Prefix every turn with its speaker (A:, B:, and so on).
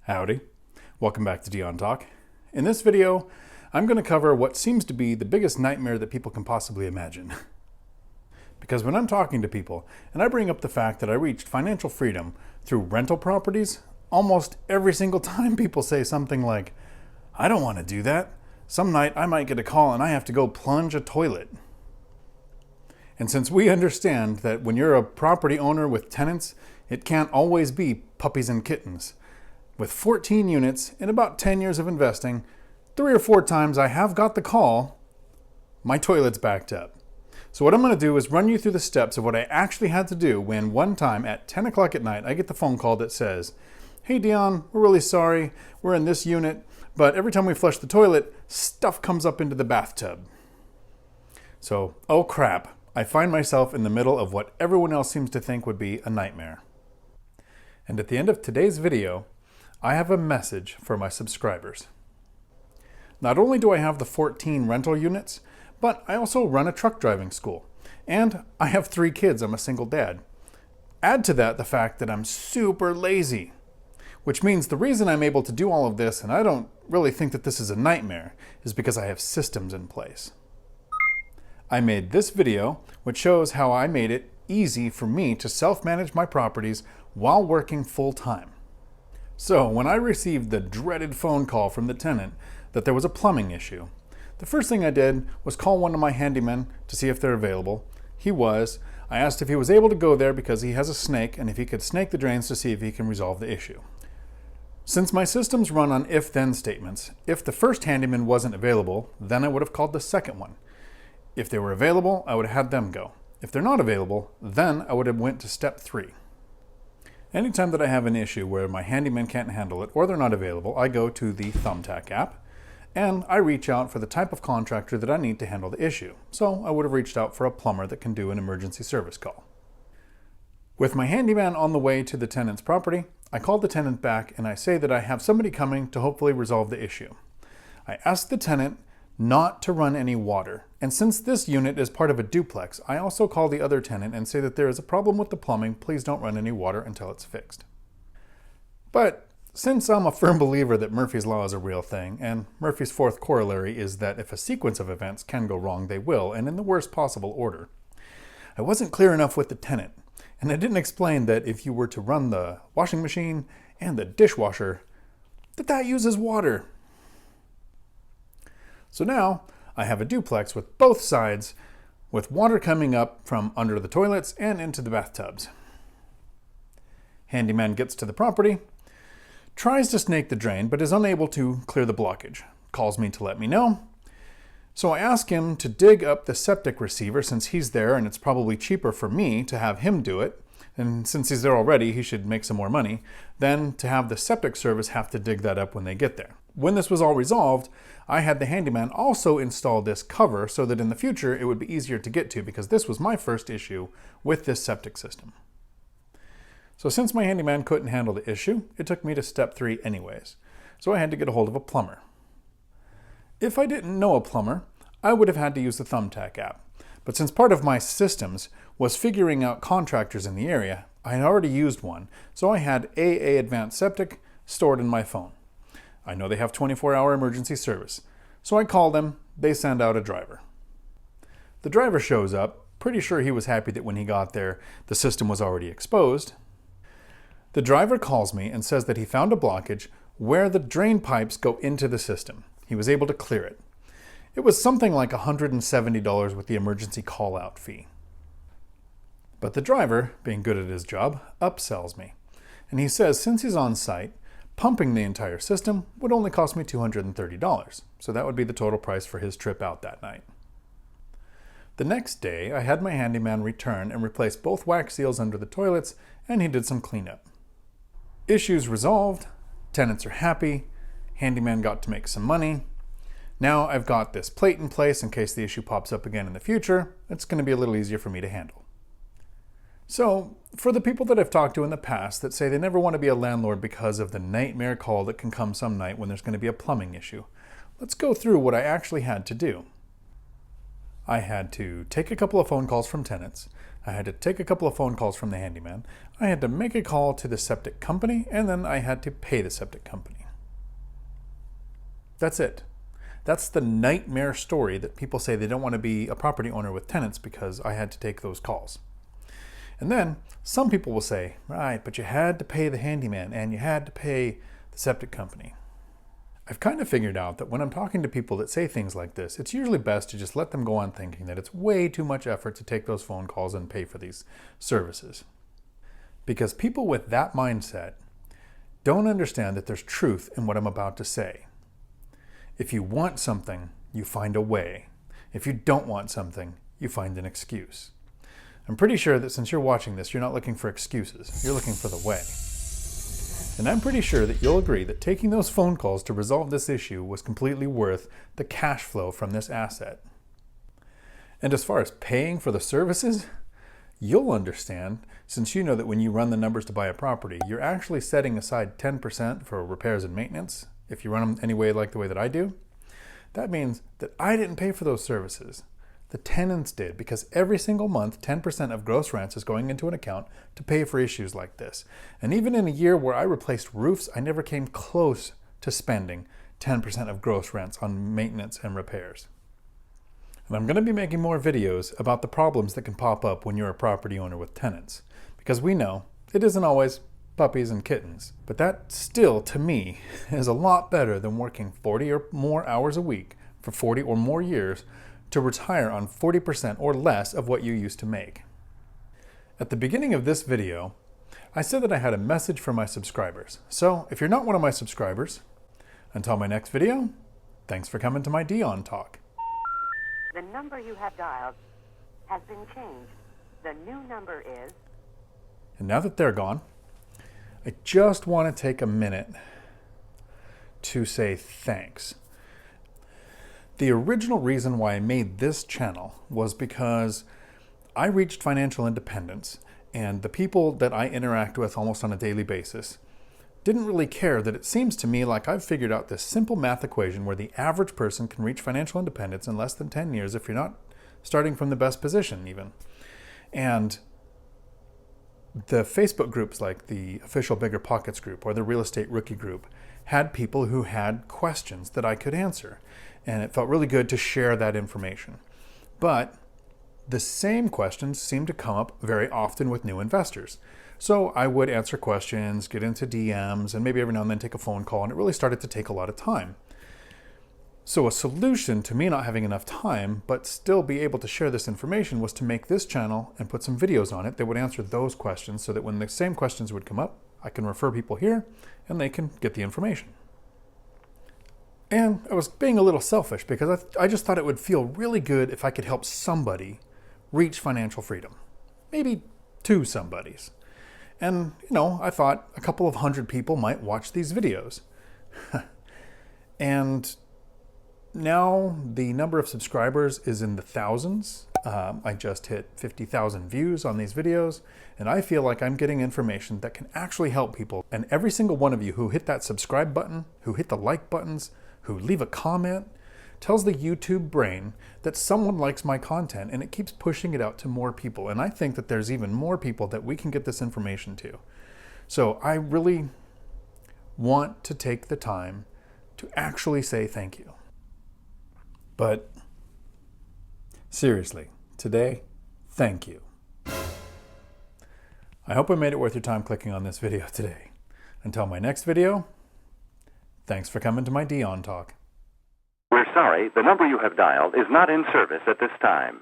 A: Howdy. Welcome back to Dion Talk. In this video, I'm going to cover what seems to be the biggest nightmare that people can possibly imagine. Because when I'm talking to people and I bring up the fact that I reached financial freedom through rental properties, almost every single time people say something like, I don't want to do that. Some night I might get a call and I have to go plunge a toilet. And since we understand that when you're a property owner with tenants, it can't always be puppies and kittens. With 14 units and about 10 years of investing, 3 or 4 times I have got the call, my toilet's backed up. So what I'm going to do is run you through the steps of what I actually had to do when one time at 10 o'clock at night, I get the phone call that says, hey Dion, we're really sorry, we're in this unit, but every time we flush the toilet, stuff comes up into the bathtub. So, oh crap, I find myself in the middle of what everyone else seems to think would be a nightmare. And at the end of today's video, I have a message for my subscribers. Not only do I have the 14 rental units, but I also run a truck driving school. And I have 3 kids, I'm a single dad. Add to that the fact that I'm super lazy, which means the reason I'm able to do all of this, and I don't really think that this is a nightmare, is because I have systems in place. I made this video, which shows how I made it easy for me to self-manage my properties while working full-time. So when I received the dreaded phone call from the tenant that there was a plumbing issue, the first thing I did was call one of my handymen to see if they're available. He was. I asked if he was able to go there because he has a snake and if he could snake the drains to see if he can resolve the issue. Since my systems run on if-then statements, if the first handyman wasn't available, then I would have called the second one. If they were available, I would have had them go. If they're not available, then I would have went to step 3. Anytime that I have an issue where my handyman can't handle it or they're not available, I go to the Thumbtack app and I reach out for the type of contractor that I need to handle the issue. So I would have reached out for a plumber that can do an emergency service call. With my handyman on the way to the tenant's property, I call the tenant back and I say that I have somebody coming to hopefully resolve the issue. I ask the tenant not to run any water. And since this unit is part of a duplex, I also call the other tenant and say that there is a problem with the plumbing, please don't run any water until it's fixed. But since I'm a firm believer that Murphy's Law is a real thing, and Murphy's 4th corollary is that if a sequence of events can go wrong, they will, and in the worst possible order, I wasn't clear enough with the tenant, and I didn't explain that if you were to run the washing machine and the dishwasher, that uses water. So now I have a duplex with both sides with water coming up from under the toilets and into the bathtubs. Handyman gets to the property, tries to snake the drain but is unable to clear the blockage. Calls me to let me know. So I ask him to dig up the septic receiver since he's there and it's probably cheaper for me to have him do it. And since he's there already, he should make some more money, than to have the septic service have to dig that up when they get there. When this was all resolved, I had the handyman also install this cover so that in the future it would be easier to get to because this was my first issue with this septic system. So since my handyman couldn't handle the issue, it took me to step 3 anyways. So I had to get a hold of a plumber. If I didn't know a plumber, I would have had to use the Thumbtack app. But since part of my systems was figuring out contractors in the area, I had already used one, so I had AA Advanced Septic stored in my phone. I know they have 24-hour emergency service, so I call them, they send out a driver. The driver shows up, pretty sure he was happy that when he got there, the system was already exposed. The driver calls me and says that he found a blockage where the drain pipes go into the system. He was able to clear it. It was something like $170 with the emergency call-out fee. But the driver, being good at his job, upsells me. And he says since he's on site, pumping the entire system would only cost me $230. So that would be the total price for his trip out that night. The next day, I had my handyman return and replace both wax seals under the toilets, and he did some cleanup. Issues resolved, tenants are happy, handyman got to make some money. Now I've got this plate in place in case the issue pops up again in the future. It's going to be a little easier for me to handle. So, for the people that I've talked to in the past that say they never want to be a landlord because of the nightmare call that can come some night when there's going to be a plumbing issue, let's go through what I actually had to do. I had to take a couple of phone calls from tenants. I had to take a couple of phone calls from the handyman, I had to make a call to the septic company, and then I had to pay the septic company. That's it. That's the nightmare story that people say they don't want to be a property owner with tenants because I had to take those calls. And then some people will say, right, but you had to pay the handyman and you had to pay the septic company. I've kind of figured out that when I'm talking to people that say things like this, it's usually best to just let them go on thinking that it's way too much effort to take those phone calls and pay for these services. Because people with that mindset don't understand that there's truth in what I'm about to say. If you want something, you find a way. If you don't want something, you find an excuse. I'm pretty sure that since you're watching this, you're not looking for excuses. You're looking for the way. And I'm pretty sure that you'll agree that taking those phone calls to resolve this issue was completely worth the cash flow from this asset. And as far as paying for the services, you'll understand, since you know that when you run the numbers to buy a property, you're actually setting aside 10% for repairs and maintenance. If you run them anyway like the way that I do, that means that I didn't pay for those services. The tenants did, because every single month, 10% of gross rents is going into an account to pay for issues like this. And even in a year where I replaced roofs, I never came close to spending 10% of gross rents on maintenance and repairs. And I'm going to be making more videos about the problems that can pop up when you're a property owner with tenants, because we know it isn't always puppies and kittens. But that still, to me, is a lot better than working 40 or more hours a week for 40 or more years to retire on 40% or less of what you used to make. At the beginning of this video, I said that I had a message for my subscribers. So if you're not one of my subscribers, until my next video, thanks for coming to my Dion Talk.
B: The number you have dialed has been changed. The new number is...
A: And now that they're gone, I just want to take a minute to say thanks. The original reason why I made this channel was because I reached financial independence, and the people that I interact with almost on a daily basis didn't really care that it seems to me like I've figured out this simple math equation where the average person can reach financial independence in less than 10 years if you're not starting from the best position even. And the Facebook groups like the official BiggerPockets group or the real estate rookie group had people who had questions that I could answer. And it felt really good to share that information. But the same questions seem to come up very often with new investors. So I would answer questions, get into DMs, and maybe every now and then take a phone call, and it really started to take a lot of time. So a solution to me not having enough time, but still be able to share this information, was to make this channel and put some videos on it that would answer those questions so that when the same questions would come up, I can refer people here and they can get the information. And I was being a little selfish because I just thought it would feel really good if I could help somebody reach financial freedom. Maybe 2 somebodies. And, I thought a couple of 100 people might watch these videos. And now the number of subscribers is in the thousands. I just hit 50,000 views on these videos, and I feel like I'm getting information that can actually help people. And every single one of you who hit that subscribe button, who hit the like buttons, who leave a comment, tells the YouTube brain that someone likes my content, and it keeps pushing it out to more people. And I think that there's even more people that we can get this information to. So I really want to take the time to actually say thank you. But seriously, today, thank you. I hope I made it worth your time clicking on this video today. Until my next video, thanks for coming to my Dion Talk.
C: We're sorry, the number you have dialed is not in service at this time.